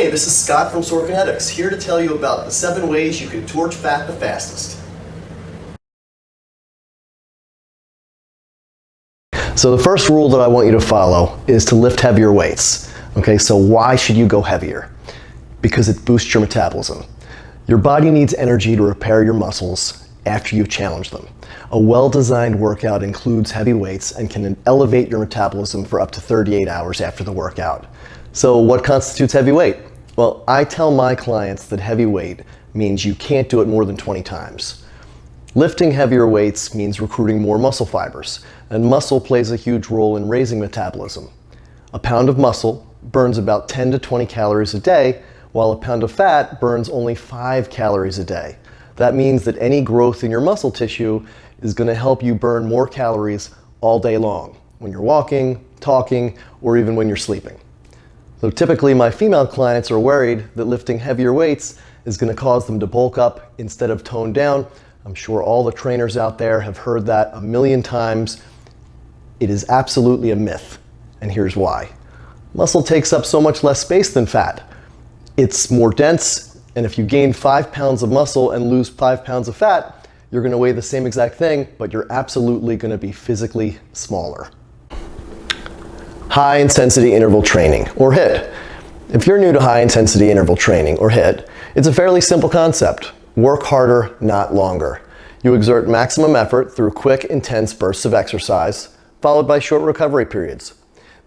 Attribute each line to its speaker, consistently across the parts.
Speaker 1: Hey, this is Scott from Soar Kinetics, here to tell you about the 7 ways you can torch fat the fastest. So the first rule that I want you to follow is to lift heavier weights. Okay, so why should you go heavier? Because it boosts your metabolism. Your body needs energy to repair your muscles after you've challenged them. A well-designed workout includes heavy weights and can elevate your metabolism for up to 38 hours after the workout. So what constitutes heavy weight? Well, I tell my clients that heavy weight means you can't do it more than 20 times. Lifting heavier weights means recruiting more muscle fibers, and muscle plays a huge role in raising metabolism. A pound of muscle burns about 10 to 20 calories a day, while a pound of fat burns only 5 calories a day. That means that any growth in your muscle tissue is going to help you burn more calories all day long, when you're walking, talking, or even when you're sleeping. So typically my female clients are worried that lifting heavier weights is going to cause them to bulk up instead of tone down. I'm sure all the trainers out there have heard that a million times. It is absolutely a myth, and here's why. Muscle takes up so much less space than fat. It's more dense, and if you gain 5 pounds of muscle and lose 5 pounds of fat, you're going to weigh the same exact thing, but you're absolutely going to be physically smaller. High intensity interval training, or HIIT. If you're new to high intensity interval training, or HIIT, it's a fairly simple concept. Work harder, not longer. You exert maximum effort through quick, intense bursts of exercise, followed by short recovery periods.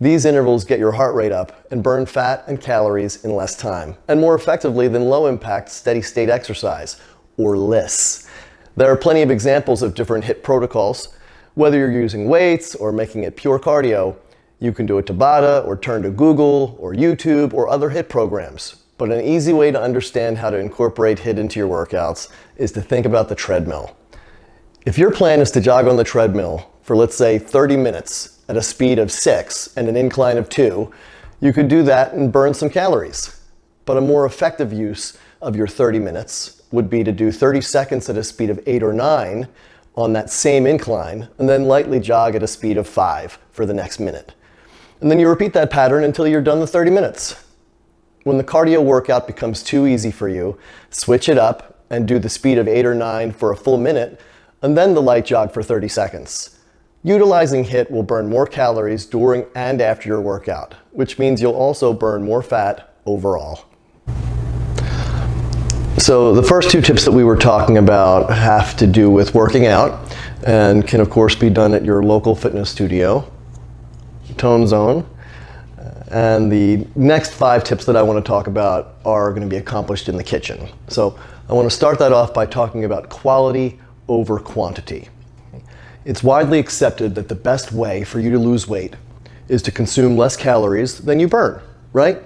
Speaker 1: These intervals get your heart rate up and burn fat and calories in less time, and more effectively than low impact steady state exercise, or LISS. There are plenty of examples of different HIIT protocols. Whether you're using weights or making it pure cardio, you can do a Tabata or turn to Google or YouTube or other HIIT programs. But an easy way to understand how to incorporate HIIT into your workouts is to think about the treadmill. If your plan is to jog on the treadmill for, let's say, 30 minutes at a speed of 6 and an incline of 2, you could do that and burn some calories. But a more effective use of your 30 minutes would be to do 30 seconds at a speed of 8 or 9 on that same incline, and then lightly jog at a speed of 5 for the next minute. And then you repeat that pattern until you're done the 30 minutes. When the cardio workout becomes too easy for you, switch it up and do the speed of 8 or 9 for a full minute, and then the light jog for 30 seconds. Utilizing HIIT will burn more calories during and after your workout, which means you'll also burn more fat overall. So the first 2 tips that we were talking about have to do with working out and can of course be done at your local fitness studio, Tone Zone. And the next 5 tips that I want to talk about are going to be accomplished in the kitchen. So I want to start that off by talking about quality over quantity. It's widely accepted that the best way for you to lose weight is to consume less calories than you burn, right?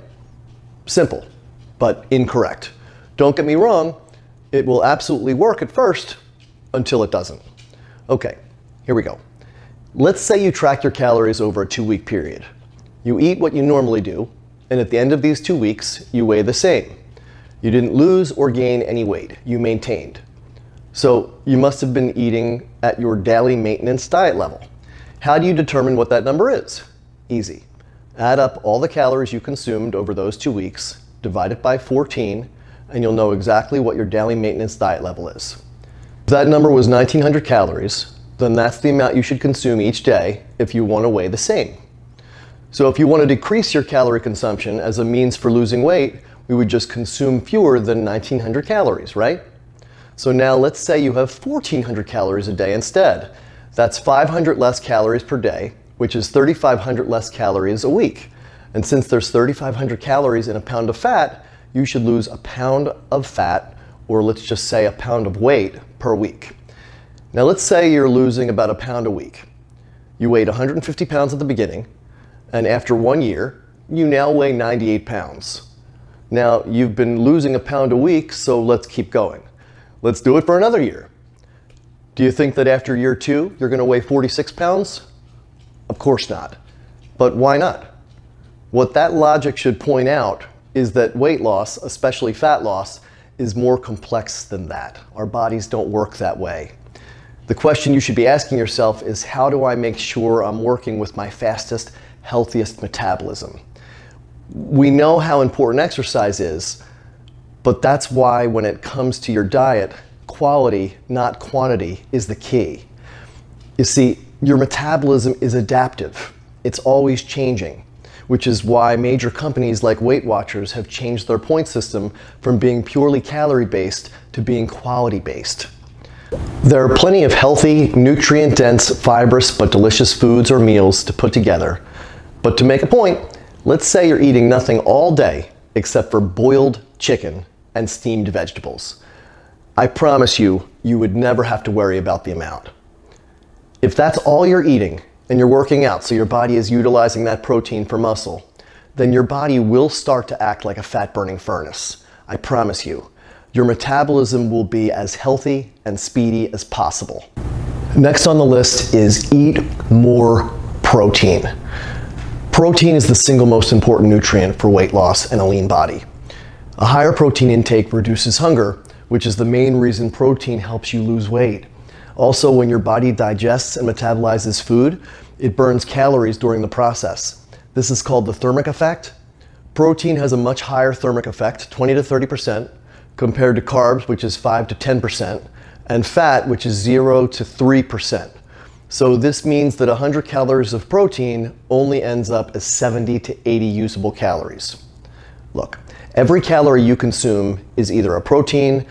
Speaker 1: Simple, but incorrect. Don't get me wrong, it will absolutely work at first until it doesn't. Okay, here we go. Let's say you track your calories over a 2-week period. You eat what you normally do, and at the end of these 2 weeks, you weigh the same. You didn't lose or gain any weight, you maintained. So you must have been eating at your daily maintenance diet level. How do you determine what that number is? Easy. Add up all the calories you consumed over those 2 weeks, divide it by 14, and you'll know exactly what your daily maintenance diet level is. If that number was 1,900 calories, then that's the amount you should consume each day if you want to weigh the same. So if you want to decrease your calorie consumption as a means for losing weight, we would just consume fewer than 1,900 calories, right? So now let's say you have 1,400 calories a day instead. That's 500 less calories per day, which is 3,500 less calories a week. And since there's 3,500 calories in a pound of fat, you should lose a pound of fat, or let's just say a pound of weight per week. Now let's say you're losing about a pound a week. You weighed 150 pounds at the beginning, and after 1 year, you now weigh 98 pounds. Now you've been losing a pound a week, so let's keep going. Let's do it for another year. Do you think that after year 2, you're going to weigh 46 pounds? Of course not. But why not? What that logic should point out is that weight loss, especially fat loss, is more complex than that. Our bodies don't work that way. The question you should be asking yourself is, how do I make sure I'm working with my fastest, healthiest metabolism? We know how important exercise is, but that's why when it comes to your diet, quality, not quantity, is the key. You see, your metabolism is adaptive. It's always changing, which is why major companies like Weight Watchers have changed their point system from being purely calorie-based to being quality-based. There are plenty of healthy, nutrient-dense, fibrous, but delicious foods or meals to put together. But to make a point, let's say you're eating nothing all day except for boiled chicken and steamed vegetables. I promise you, you would never have to worry about the amount. If that's all you're eating, and you're working out so your body is utilizing that protein for muscle, then your body will start to act like a fat-burning furnace. I promise you. Your metabolism will be as healthy and speedy as possible. Next on the list is eat more protein. Protein is the single most important nutrient for weight loss and a lean body. A higher protein intake reduces hunger, which is the main reason protein helps you lose weight. Also, when your body digests and metabolizes food, it burns calories during the process. This is called the thermic effect. Protein has a much higher thermic effect, 20 to 30%, compared to carbs, which is 5 to 10%, and fat, which is 0 to 3%. So this means that 100 calories of protein only ends up as 70 to 80 usable calories. Look, every calorie you consume is either a protein,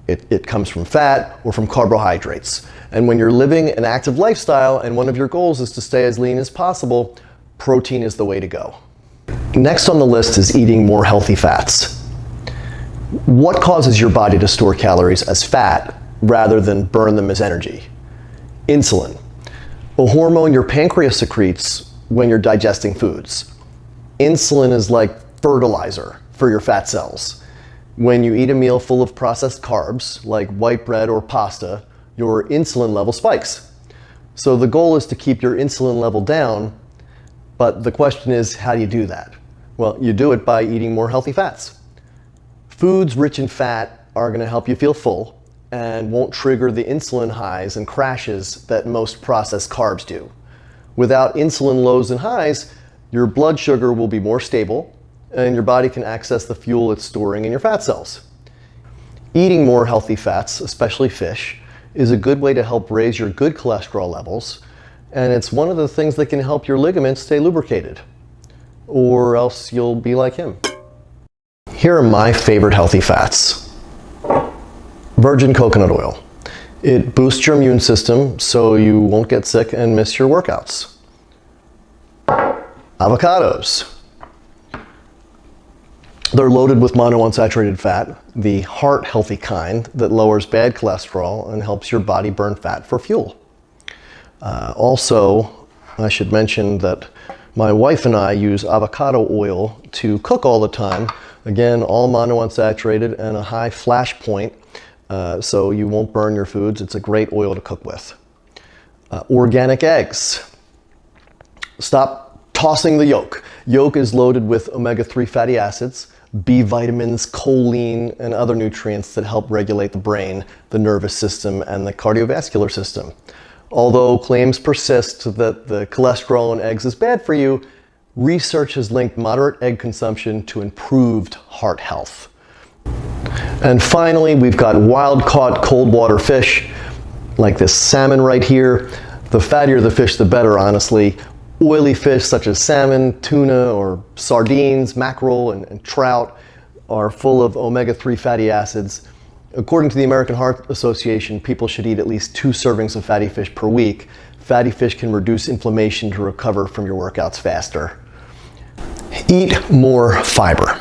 Speaker 1: it comes from fat, or from carbohydrates. And when you're living an active lifestyle and one of your goals is to stay as lean as possible, protein is the way to go. Next on the list is eating more healthy fats. What causes your body to store calories as fat rather than burn them as energy? Insulin, a hormone your pancreas secretes when you're digesting foods. Insulin is like fertilizer for your fat cells. When you eat a meal full of processed carbs, like white bread or pasta, your insulin level spikes. So the goal is to keep your insulin level down, but the question is, how do you do that? Well, you do it by eating more healthy fats. Foods rich in fat are going to help you feel full and won't trigger the insulin highs and crashes that most processed carbs do. Without insulin lows and highs, your blood sugar will be more stable and your body can access the fuel it's storing in your fat cells. Eating more healthy fats, especially fish, is a good way to help raise your good cholesterol levels, and it's one of the things that can help your ligaments stay lubricated, or else you'll be like him. Here are my favorite healthy fats. Virgin coconut oil. It boosts your immune system so you won't get sick and miss your workouts. Avocados. They're loaded with monounsaturated fat, the heart-healthy kind that lowers bad cholesterol and helps your body burn fat for fuel. Also, I should mention that my wife and I use avocado oil to cook all the time. Again, all monounsaturated and a high flash point, so you won't burn your foods. It's a great oil to cook with. Organic eggs. Stop tossing the yolk. Yolk is loaded with omega-3 fatty acids, B vitamins, choline, and other nutrients that help regulate the brain, the nervous system, and the cardiovascular system. Although claims persist that the cholesterol in eggs is bad for you, research has linked moderate egg consumption to improved heart health. And finally, we've got wild-caught cold water fish, like this salmon right here. The fattier the fish, the better, honestly. Oily fish such as salmon, tuna, or sardines, mackerel, and trout are full of omega-3 fatty acids. According to the American Heart Association, people should eat at least 2 servings of fatty fish per week. Fatty fish can reduce inflammation to recover from your workouts faster. Eat more fiber.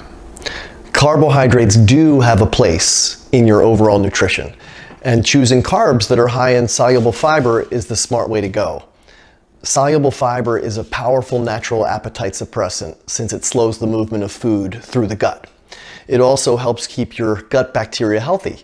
Speaker 1: Carbohydrates do have a place in your overall nutrition, and choosing carbs that are high in soluble fiber is the smart way to go. Soluble fiber is a powerful natural appetite suppressant since it slows the movement of food through the gut. It also helps keep your gut bacteria healthy.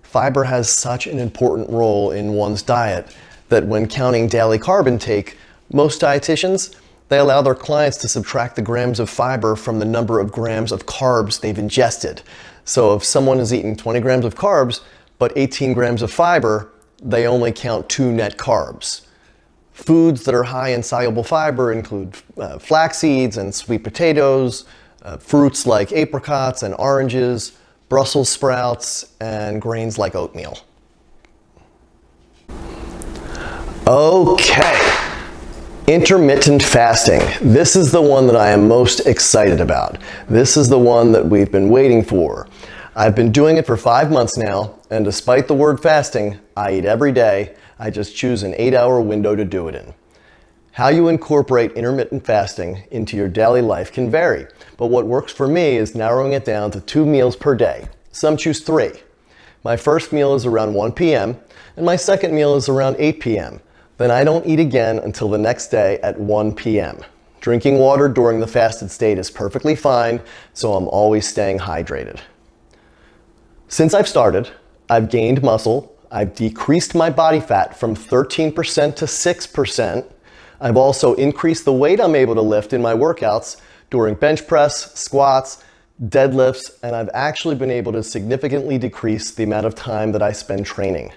Speaker 1: Fiber has such an important role in one's diet that when counting daily carb intake, most dietitians, they allow their clients to subtract the grams of fiber from the number of grams of carbs they've ingested. So if someone has eaten 20 grams of carbs, but 18 grams of fiber, they only count 2 net carbs. Foods that are high in soluble fiber include flax seeds and sweet potatoes, fruits like apricots and oranges, Brussels sprouts, and grains like oatmeal. Okay, intermittent fasting. This is the one that I am most excited about. This is the one that we've been waiting for. I've been doing it for 5 months now, and despite the word fasting, I eat every day. I just choose an 8-hour window to do it in. How you incorporate intermittent fasting into your daily life can vary, but what works for me is narrowing it down to 2 meals per day. Some choose 3. My first meal is around 1 p.m., and my second meal is around 8 p.m. Then I don't eat again until the next day at 1 p.m. Drinking water during the fasted state is perfectly fine, so I'm always staying hydrated. Since I've started, I've gained muscle, I've decreased my body fat from 13% to 6%. I've also increased the weight I'm able to lift in my workouts during bench press, squats, deadlifts, and I've actually been able to significantly decrease the amount of time that I spend training.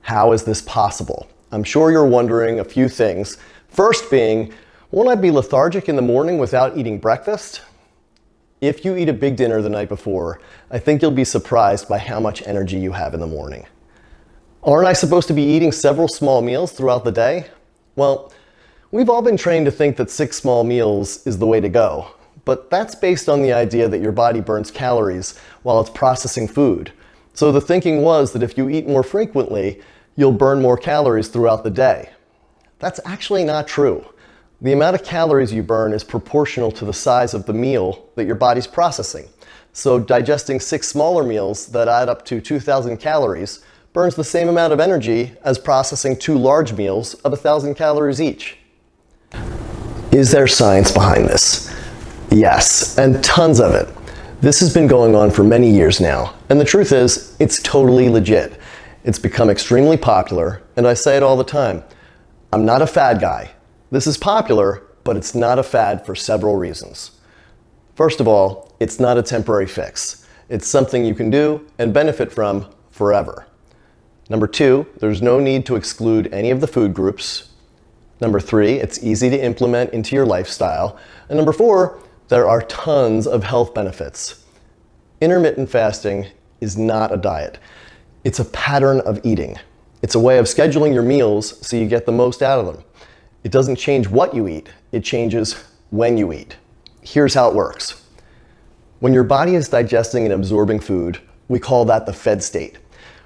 Speaker 1: How is this possible? I'm sure you're wondering a few things. First being, won't I be lethargic in the morning without eating breakfast? If you eat a big dinner the night before, I think you'll be surprised by how much energy you have in the morning. Aren't I supposed to be eating several small meals throughout the day? Well, we've all been trained to think that 6 small meals is the way to go, but that's based on the idea that your body burns calories while it's processing food. So the thinking was that if you eat more frequently, you'll burn more calories throughout the day. That's actually not true. The amount of calories you burn is proportional to the size of the meal that your body's processing. So digesting 6 smaller meals that add up to 2,000 calories burns the same amount of energy as processing 2 large meals of 1,000 calories each. Is there science behind this? Yes, and tons of it. This has been going on for many years now, and the truth is, it's totally legit. It's become extremely popular, and I say it all the time. I'm not a fad guy. This is popular, but it's not a fad for several reasons. First of all, it's not a temporary fix. It's something you can do and benefit from forever. Number 2, there's no need to exclude any of the food groups. Number 3, it's easy to implement into your lifestyle. And number 4, there are tons of health benefits. Intermittent fasting is not a diet. It's a pattern of eating. It's a way of scheduling your meals so you get the most out of them. It doesn't change what you eat, it changes when you eat. Here's how it works. When your body is digesting and absorbing food, we call that the fed state.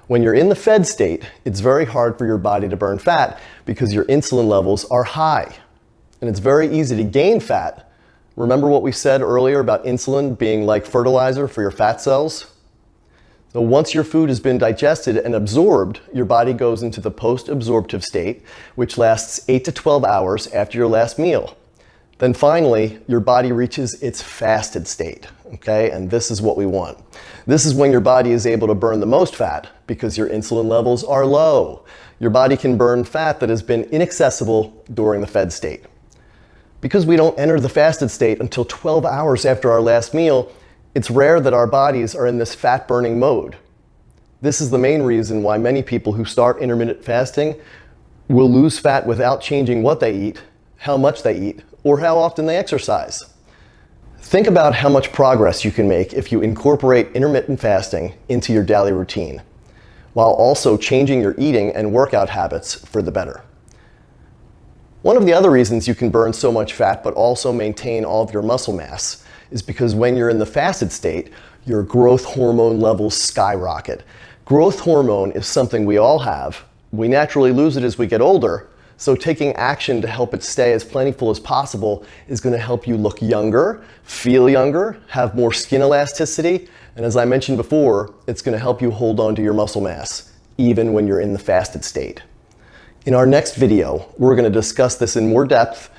Speaker 1: When you're in the fed state, it's very hard for your body to burn fat because your insulin levels are high. And it's very easy to gain fat. Remember what we said earlier about insulin being like fertilizer for your fat cells? So once your food has been digested and absorbed, your body goes into the post-absorptive state, which lasts 8 to 12 hours after your last meal. Then finally, your body reaches its fasted state, okay? And this is what we want. This is when your body is able to burn the most fat because your insulin levels are low. Your body can burn fat that has been inaccessible during the fed state. Because we don't enter the fasted state until 12 hours after our last meal, it's rare that our bodies are in this fat-burning mode. This is the main reason why many people who start intermittent fasting will lose fat without changing what they eat, how much they eat, or how often they exercise. Think about how much progress you can make if you incorporate intermittent fasting into your daily routine, while also changing your eating and workout habits for the better. One of the other reasons you can burn so much fat but also maintain all of your muscle mass is because when you're in the fasted state, your growth hormone levels skyrocket. Growth hormone is something we all have. We naturally lose it as we get older, so taking action to help it stay as plentiful as possible is going to help you look younger, feel younger, have more skin elasticity, and as I mentioned before, it's going to help you hold on to your muscle mass, even when you're in the fasted state. In our next video, we're going to discuss this in more depth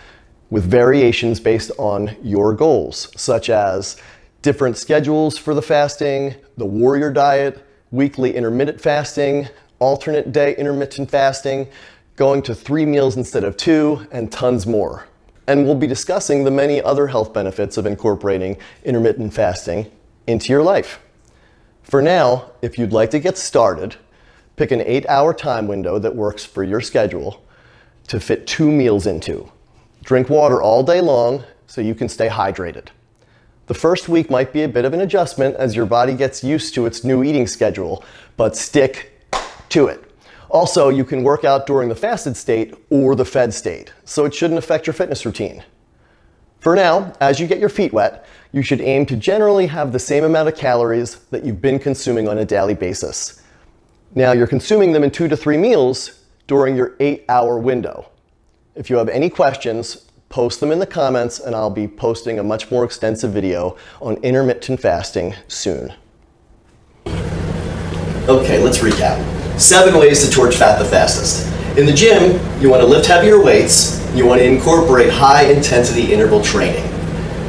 Speaker 1: with variations based on your goals, such as different schedules for the fasting, the warrior diet, weekly intermittent fasting, alternate day intermittent fasting, going to 3 meals instead of 2, and tons more. And we'll be discussing the many other health benefits of incorporating intermittent fasting into your life. For now, if you'd like to get started, pick an 8-hour time window that works for your schedule to fit 2 meals into. Drink water all day long so you can stay hydrated. The first week might be a bit of an adjustment as your body gets used to its new eating schedule, but stick to it. Also, you can work out during the fasted state or the fed state, so it shouldn't affect your fitness routine. For now, as you get your feet wet, you should aim to generally have the same amount of calories that you've been consuming on a daily basis. Now, you're consuming them in 2 to 3 meals during your 8-hour window. If you have any questions, post them in the comments and I'll be posting a much more extensive video on intermittent fasting soon. Okay, let's recap. 7 ways to torch fat the fastest. In the gym, you want to lift heavier weights. You want to incorporate high-intensity interval training.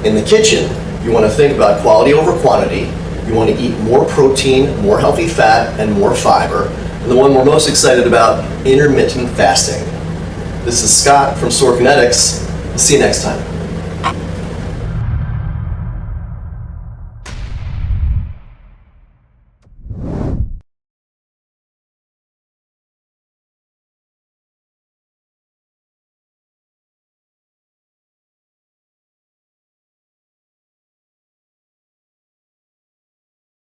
Speaker 1: In the kitchen, you want to think about quality over quantity. You want to eat more protein, more healthy fat, and more fiber. And the one we're most excited about, intermittent fasting. This is Scott from Store Kinetics. See you next time.